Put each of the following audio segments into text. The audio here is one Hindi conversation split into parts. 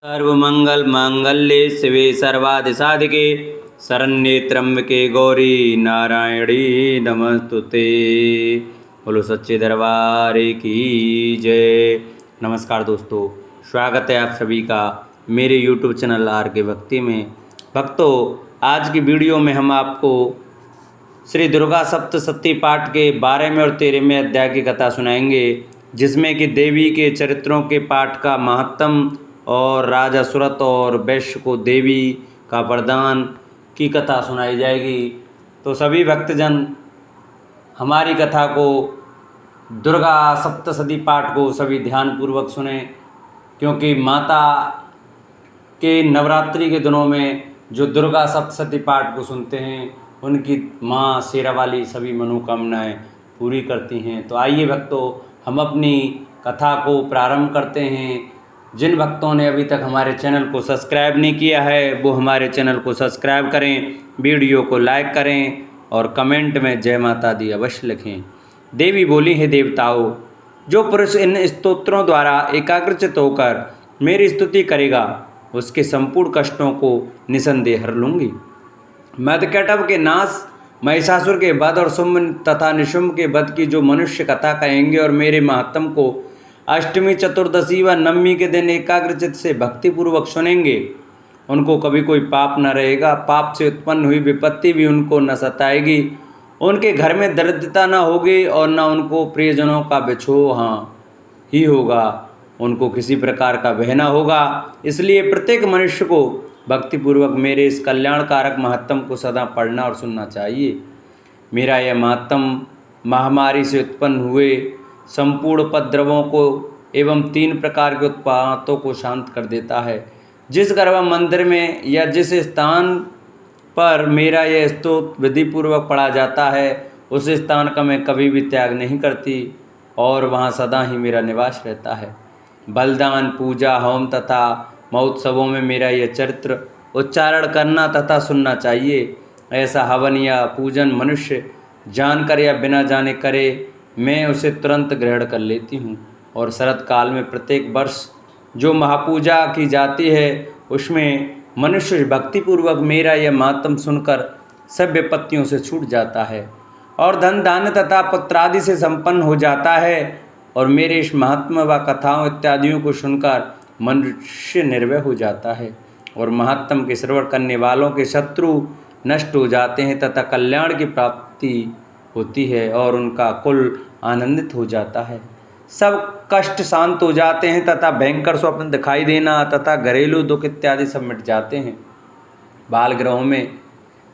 सर्वमंगल मांगल्ये शिवे सर्वाधिसाधिके शरण्ये त्र्यंबके गौरी नारायणी नमस्तुते। बोलो सच्चे दरबार की जय। नमस्कार दोस्तों, स्वागत है आप सभी का मेरे YouTube चैनल आर के भक्ति में। भक्तों, आज की वीडियो में हम आपको श्री दुर्गा सप्तशती पाठ के 12वें और 13वें अध्याय की कथा सुनाएंगे, जिसमें कि देवी के चरित्रों के पाठ का महत्तम और राजा सुरत और वैश्य को देवी का वरदान की कथा सुनाई जाएगी। तो सभी भक्तजन हमारी कथा को, दुर्गा सप्तशती पाठ को सभी ध्यानपूर्वक सुने, क्योंकि माता के नवरात्रि के दिनों में जो दुर्गा सप्तशती पाठ को सुनते हैं उनकी माँ शेरावाली सभी मनोकामनाएं पूरी करती हैं। तो आइए भक्तों, हम अपनी कथा को प्रारंभ करते हैं। जिन भक्तों ने अभी तक हमारे चैनल को सब्सक्राइब नहीं किया है वो हमारे चैनल को सब्सक्राइब करें, वीडियो को लाइक करें और कमेंट में जय माता दी अवश्य लिखें। देवी बोली है, देवताओं, जो पुरुष इन स्तोत्रों द्वारा एकाग्रचित होकर मेरी स्तुति करेगा उसके संपूर्ण कष्टों को निसंदेह हर लूँगी। मधुकैटभ के नाश, महिषासुर के वध और शुंभ तथा निशुंभ के वध की जो मनुष्य कथा कहेंगे और मेरे महात्म को अष्टमी, चतुर्दशी व नवमी के दिन एकाग्रचित से भक्तिपूर्वक सुनेंगे, उनको कभी कोई पाप न रहेगा। पाप से उत्पन्न हुई विपत्ति भी उनको न सताएगी। उनके घर में दरिद्रता न होगी और न उनको प्रियजनों का बिछोह ही होगा। उनको किसी प्रकार का भय न होगा। इसलिए प्रत्येक मनुष्य को भक्तिपूर्वक मेरे इस कल्याणकारक महत्तम को सदा पढ़ना और सुनना चाहिए। मेरा यह महत्तम महामारी से उत्पन्न हुए संपूर्ण उपद्रवों को एवं 3 प्रकार के उत्पातों को शांत कर देता है। जिस गर्भ मंदिर में या जिस स्थान पर मेरा यह स्तोत्र विधिपूर्वक पढ़ा जाता है उस स्थान का मैं कभी भी त्याग नहीं करती और वहाँ सदा ही मेरा निवास रहता है। बलिदान, पूजा, होम तथा महोत्सवों में मेरा यह चरित्र उच्चारण करना तथा सुनना चाहिए। ऐसा हवन या पूजन मनुष्य जानकर या बिना जाने करे, मैं उसे तुरंत ग्रहण कर लेती हूँ। और शरत काल में प्रत्येक वर्ष जो महापूजा की जाती है उसमें मनुष्य भक्तिपूर्वक मेरा यह महात्म सुनकर सब विपत्तियों से छूट जाता है और धन धान्य तथा पुत्रादि से संपन्न हो जाता है। और मेरे इस महात्मा व कथाओं इत्यादियों को सुनकर मनुष्य निर्भय हो जाता है और महात्म के श्रवण करने वालों के शत्रु नष्ट हो जाते हैं तथा कल्याण की प्राप्ति होती है और उनका कुल आनंदित हो जाता है। सब कष्ट शांत हो जाते हैं तथा भयंकर स्वप्न दिखाई देना तथा घरेलू दुख इत्यादि सब मिट जाते हैं। बाल गृहों में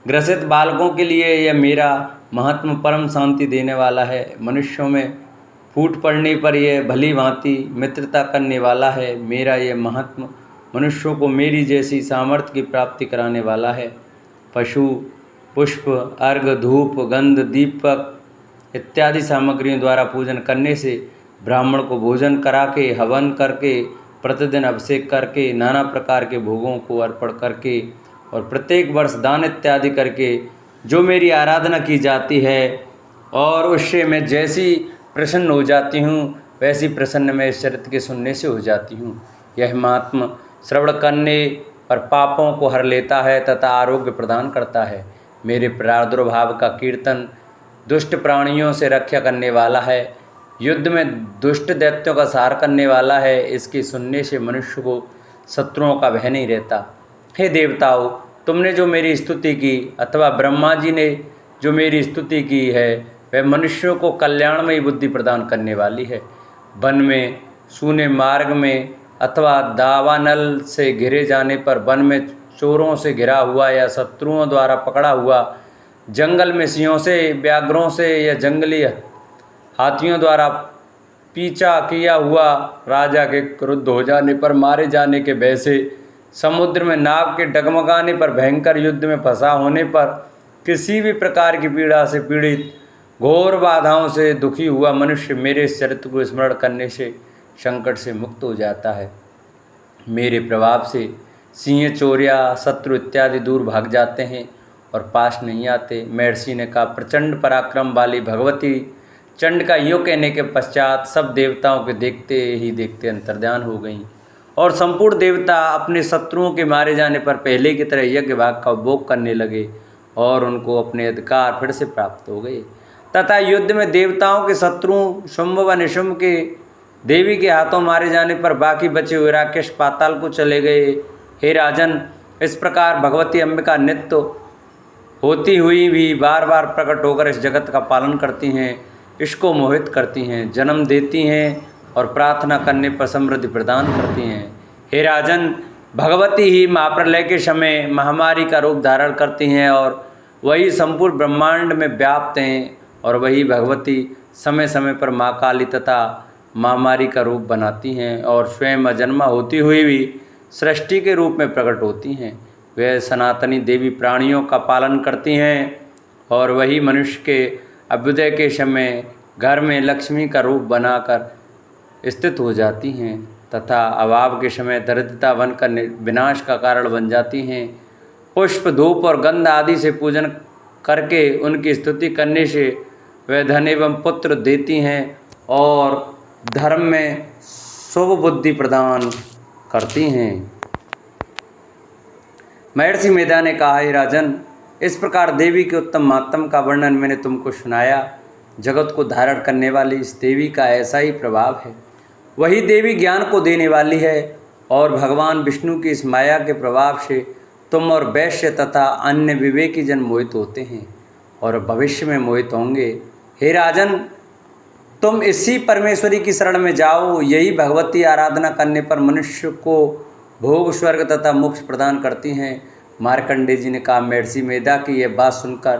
ग्रसित बालकों के लिए यह मेरा महात्म परम शांति देने वाला है। मनुष्यों में फूट पड़ने पर यह भली भांति मित्रता करने वाला है। मेरा यह महात्म मनुष्यों को मेरी जैसी सामर्थ्य की प्राप्ति कराने वाला है। पशु, पुष्प, अर्घ, धूप, गंध, दीपक इत्यादि सामग्रियों द्वारा पूजन करने से, ब्राह्मण को भोजन करा के, हवन करके, प्रतिदिन अभिषेक करके, नाना प्रकार के भोगों को अर्पण करके और प्रत्येक वर्ष दान इत्यादि करके जो मेरी आराधना की जाती है और उससे मैं जैसी प्रसन्न हो जाती हूँ वैसी प्रसन्न मैं इस चरित्र के सुनने से हो जाती हूँ। यह महात्मा श्रवण करने पर पापों को हर लेता है तथा आरोग्य प्रदान करता है। मेरे प्रादुर्भाव का कीर्तन दुष्ट प्राणियों से रक्षा करने वाला है। युद्ध में दुष्ट दैत्यों का संहार करने वाला है। इसके सुनने से मनुष्य को शत्रुओं का भय नहीं रहता। हे देवताओं, तुमने जो मेरी स्तुति की अथवा ब्रह्मा जी ने जो मेरी स्तुति की है वह मनुष्यों को कल्याणमयी बुद्धि प्रदान करने वाली है। वन में, सूने मार्ग में अथवा दावानल से घिरे जाने पर, वन में चोरों से घिरा हुआ या शत्रुओं द्वारा पकड़ा हुआ, जंगल में सिंहों से, व्याघ्रों से या जंगली हाथियों द्वारा पीछा किया हुआ, राजा के क्रुद्ध हो जाने पर, मारे जाने के भय से, समुद्र में नाव के डगमगाने पर, भयंकर युद्ध में फंसा होने पर, किसी भी प्रकार की पीड़ा से पीड़ित, घोर बाधाओं से दुखी हुआ मनुष्य मेरे इस चरित्र को स्मरण करने से संकट से मुक्त हो जाता है। मेरे प्रभाव से सिंह, चोरिया, शत्रु इत्यादि दूर भाग जाते हैं और पास नहीं आते। महर्षि ने कहा, प्रचंड पराक्रम वाली भगवती चंड का योग कहने के पश्चात सब देवताओं के देखते ही देखते अंतर्ध्यान हो गईं और संपूर्ण देवता अपने शत्रुओं के मारे जाने पर पहले की तरह यज्ञ भाग का उपभोग करने लगे और उनको अपने अधिकार फिर से प्राप्त हो गए। तथा युद्ध में देवताओं के शत्रुओं शुंभ व निशुंभ के देवी के हाथों मारे जाने पर बाकी बचे हुए राक्षस पाताल को चले गए। हे राजन, इस प्रकार भगवती अंबिका नित्य होती हुई भी बार बार प्रकट होकर इस जगत का पालन करती हैं, इसको मोहित करती हैं, जन्म देती हैं और प्रार्थना करने पर समृद्धि प्रदान करती हैं। हे राजन, भगवती ही महाप्रलय के समय महामारी का रूप धारण करती हैं और वही संपूर्ण ब्रह्मांड में व्याप्त हैं, और वही भगवती समय समय पर माँ काली तथा महामारी का रूप बनाती हैं और स्वयं अजन्मा होती हुई भी सृष्टि के रूप में प्रकट होती हैं। वे सनातनी देवी प्राणियों का पालन करती हैं और वही मनुष्य के अभ्युदय के समय घर में लक्ष्मी का रूप बनाकर स्थित हो जाती हैं तथा अभाव के समय दरिद्रता बनकर विनाश का कारण बन जाती हैं। पुष्प, धूप और गंध आदि से पूजन करके उनकी स्तुति करने से वे धन एवं पुत्र देती हैं और धर्म में शुभ बुद्धि प्रदान करती हैं। महर्षि मेधा ने कहा, हे राजन, इस प्रकार देवी के उत्तम महात्म का वर्णन मैंने तुमको सुनाया। जगत को धारण करने वाली इस देवी का ऐसा ही प्रभाव है। वही देवी ज्ञान को देने वाली है और भगवान विष्णु की इस माया के प्रभाव से तुम और वैश्य तथा अन्य विवेकी जन मोहित होते हैं और भविष्य में मोहित होंगे। हे राजन, तुम इसी परमेश्वरी की शरण में जाओ। यही भगवती आराधना करने पर मनुष्य को भोग, स्वर्ग तथा मोक्ष प्रदान करती हैं। मार्कंडेय जी ने कहा, महर्षि मेधा की यह बात सुनकर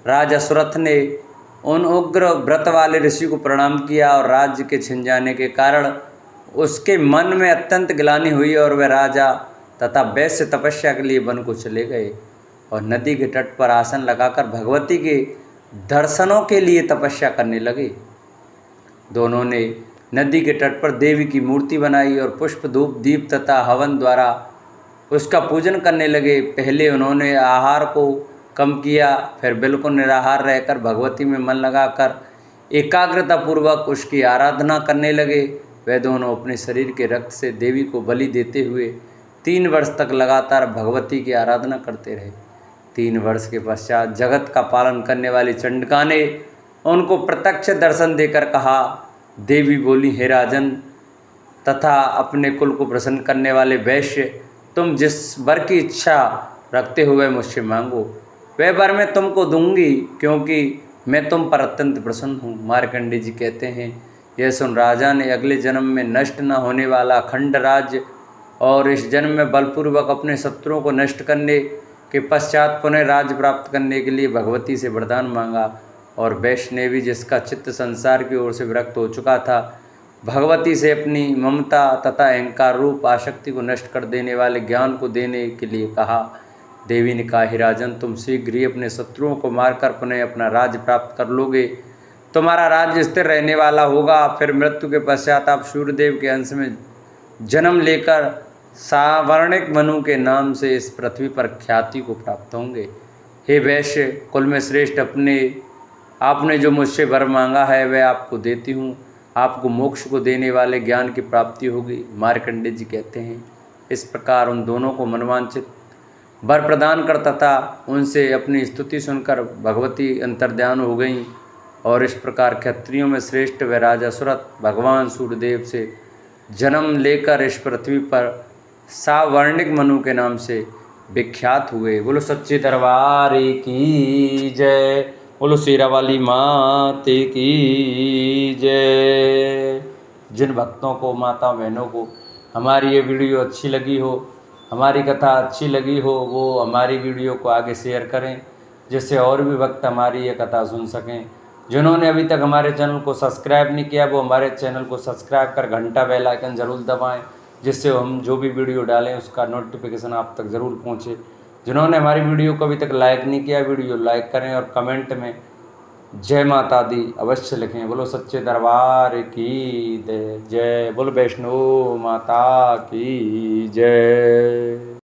राजा सुरथ ने उन उग्र व्रत वाले ऋषि को प्रणाम किया और राज्य के छिन जाने के कारण उसके मन में अत्यंत ग्लानि हुई और वह राजा तथा वैश्य तपस्या के लिए वन को चले गए और नदी के तट पर आसन लगाकर भगवती के दर्शनों के लिए तपस्या करने लगे। दोनों ने नदी के तट पर देवी की मूर्ति बनाई और पुष्प, धूप, दीप तथा हवन द्वारा उसका पूजन करने लगे। पहले उन्होंने आहार को कम किया, फिर बिल्कुल निराहार रहकर भगवती में मन लगाकर एकाग्रता पूर्वक उसकी आराधना करने लगे। वे दोनों अपने शरीर के रक्त से देवी को बलि देते हुए 3 वर्ष तक लगातार भगवती की आराधना करते रहे। 3 वर्ष के पश्चात जगत का पालन करने वाली चंडिका ने उनको प्रत्यक्ष दर्शन देकर कहा, देवी बोली, हे राजन तथा अपने कुल को प्रसन्न करने वाले वैश्य, तुम जिस वर की इच्छा रखते हुए मुझसे मांगो, वह वर मैं तुमको दूंगी, क्योंकि मैं तुम पर अत्यंत प्रसन्न हूँ। मार्कंडेय जी कहते हैं, यह सुन राजा ने अगले जन्म में नष्ट न होने वाला अखंड राज्य और इस जन्म में बलपूर्वक अपने शत्रुओं को नष्ट करने के पश्चात पुनः राज्य प्राप्त करने के लिए भगवती से वरदान मांगा। और वैश्य ने भी, जिसका चित्त संसार की ओर से विरक्त हो चुका था, भगवती से अपनी ममता तथा अहंकार रूप आसक्ति को नष्ट कर देने वाले ज्ञान को देने के लिए कहा। देवी ने कहा, हे राजन, तुम शीघ्र ही अपने शत्रुओं को मारकर पुनः अपना राज्य प्राप्त कर लोगे। तुम्हारा राज्य स्थिर रहने वाला होगा। फिर मृत्यु के पश्चात आप सूर्यदेव के अंश में जन्म लेकर सावर्णिक मनु के नाम से इस पृथ्वी पर ख्याति को प्राप्त होंगे। हे वैश्य कुल में श्रेष्ठ, आपने जो मुझसे वर मांगा है वह आपको देती हूँ। आपको मोक्ष को देने वाले ज्ञान की प्राप्ति होगी। मार्कंडेय जी कहते हैं, इस प्रकार उन दोनों को मनवांछित वर प्रदान करता था। उनसे अपनी स्तुति सुनकर भगवती अंतर्ध्यान हो गईं और इस प्रकार क्षत्रियों में श्रेष्ठ व राजा सुरथ भगवान सूर्यदेव से जन्म लेकर इस पृथ्वी पर सावर्णिक मनु के नाम से विख्यात हुए। बोलो सच्चे दरबार की जय। बोलो शेरा वाली माते की जय। जिन भक्तों को, माता बहनों को हमारी ये वीडियो अच्छी लगी हो, हमारी कथा अच्छी लगी हो, वो हमारी वीडियो को आगे शेयर करें, जिससे और भी भक्त हमारी ये कथा सुन सकें। जिन्होंने अभी तक हमारे चैनल को सब्सक्राइब नहीं किया, वो हमारे चैनल को सब्सक्राइब कर घंटा बेल आइकन ज़रूर दबाएं, जिससे हम जो भी वीडियो डालें उसका नोटिफिकेशन आप तक ज़रूर पहुंचे। जिन्होंने हमारी वीडियो को अभी तक लाइक नहीं किया, वीडियो लाइक करें और कमेंट में जय माता दी अवश्य लिखें। बोलो सच्चे दरबार की जय। बोलो वैष्णो माता की जय।